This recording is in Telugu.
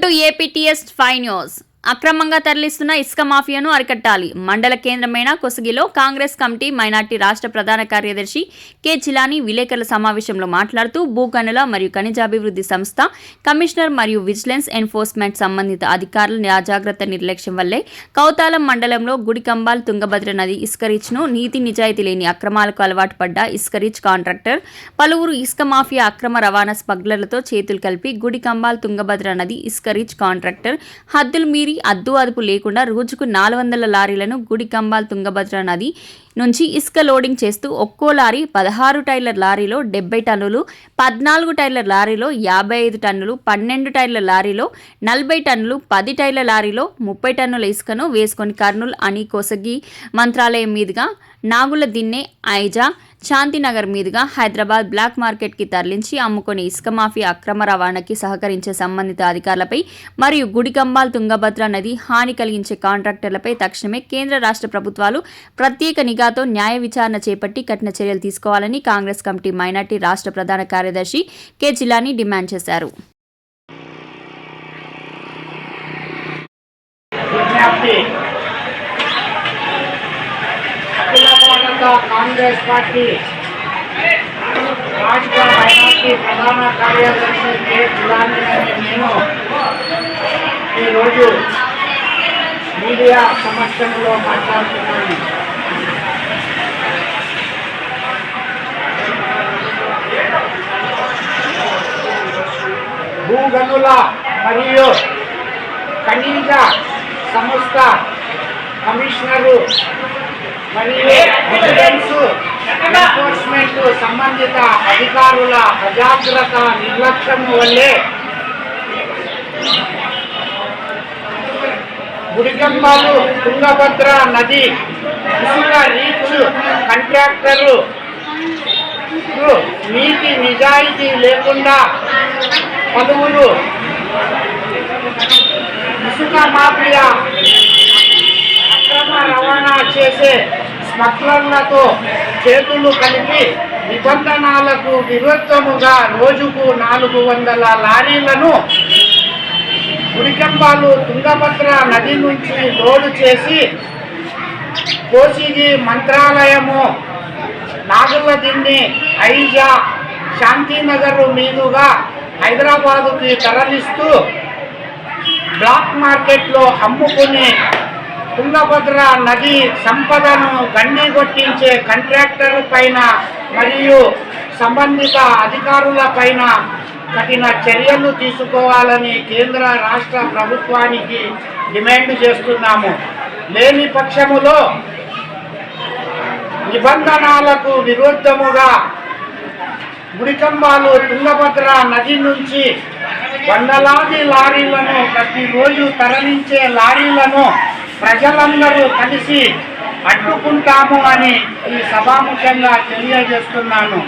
Welcome to APTS 5 news. అక్రమంగా తరలిస్తున్న ఇసుక మాఫియాను అరికట్టాలి. మండల కేంద్రమైన కొసగిలో కాంగ్రెస్ కమిటీ మైనార్టీ రాష్ట్ర ప్రధాన కార్యదర్శి కె జిలానీ విలేకరుల సమావేశంలో మాట్లాడుతూ భూగనుల మరియు ఖనిజాభివృద్ధి సంస్థ కమిషనర్ మరియు విజిలెన్స్ ఎన్ఫోర్స్మెంట్ సంబంధిత అధికారుల అజాగ్రత్త నిర్లక్ష్యం వల్లే కౌతాలం మండలంలో గుడికంబాల్ తుంగభద్ర నది ఇసుక రీచ్ను నీతి నిజాయితీ లేని అక్రమాలకు అలవాటు పడ్డ ఇసుక రీచ్ కాంట్రాక్టర్ పలువురు ఇసుక మాఫియా అక్రమ రవాణా స్మగ్లర్లతో చేతులు కలిపి గుడికంబాల్ తుంగభద్ర నది ఇసుక రీచ్ కాంట్రాక్టర్ హద్దులు మీరి అద్దు అదుపు లేకుండా రోజుకు 400 లారీలను గుడికంబాల్ తుంగభద్ర నది నుంచి ఇసుక లోడింగ్ చేస్తూ ఒక్కో లారీ 16 టైర్ల లారీలో 70 టన్నులు, 14 టైర్ల లారీలో 55 టన్నులు, 12 టైర్ల లారీలో 40 టన్నులు, 10 టైర్ల లారీలో 30 టన్నుల ఇసుకను వేసుకొని కర్నూలు అని కొసగి మంత్రాలయం మీదుగా నాగుల దిన్నె ఐజా శాంతినగర్ మీదుగా హైదరాబాద్ బ్లాక్ మార్కెట్కి తరలించి అమ్ముకొని ఇసుక మాఫియా అక్రమ రవాణాకి సహకరించే సంబంధిత అధికారులపై మరియు గుడికంబాల్ తుంగభద్ర నది హాని కలిగించే కాంట్రాక్టర్లపై తక్షణమే కేంద్ర రాష్ట్ర ప్రభుత్వాలు ప్రత్యేక నిఘాతో న్యాయ విచారణ చేపట్టి కఠిన చర్యలు తీసుకోవాలని కాంగ్రెస్ కమిటీ మైనార్టీ రాష్ట్ర ప్రధాన కార్యదర్శి కె జిలానీ డిమాండ్ చేశారు. కాంగ్రెస్ పార్టీ రాష్ట్ర మైనార్టీ ప్రధాన కార్యదర్శి కె జిలానీ అనే నేను ఈరోజు మీడియా సమక్షంలో మాట్లాడుతున్నాను. భూగనుల మరియు ఖనిజ సంస్థ కమిషనరు మరియు విజిలెన్స్ ఎన్ఫోర్స్మెంట్ సంబంధిత అధికారుల అజాగ్రత్త నిర్లక్ష్యం వల్లే గుడికంబాలు తుంగభద్ర నది ఇసుక రీచ్ కాంట్రాక్టరు నీతి నిజాయితీ లేకుండా పలువురు ఇసుక మాఫియా అక్రమ రవాణా చేసే స్మగ్లర్లతో చేతులు కలిపి నిబంధనలకు విరుద్ధముగా రోజుకు 400 లారీలను గుడికంబాలు తుంగభద్ర నది నుంచి లోడు చేసి కోసిగి మంత్రాలయము నాగుల దిన్ని ఐజా శాంతినగర్ మీదుగా హైదరాబాదుకి తరలిస్తూ బ్లాక్ మార్కెట్లో అమ్ముకుని తుంగభద్ర నది సంపదను గండిగొట్టించే కాంట్రాక్టర్ పైన మరియు సంబంధిత అధికారుల పైన కఠిన చర్యలు తీసుకోవాలని కేంద్ర రాష్ట్ర ప్రభుత్వానికి డిమాండ్ చేస్తున్నాము. లేని పక్షములో నిబంధనలకు విరుద్ధముగా గుడికంబాలు తుంగభద్ర నది నుంచి వందలాది లారీలను ప్రతిరోజు తరలించే లారీలను ప్రజలందరూ కలిసి అడ్డుకుంటాము అని ఈ సభాముఖంగా తెలియజేస్తున్నాను.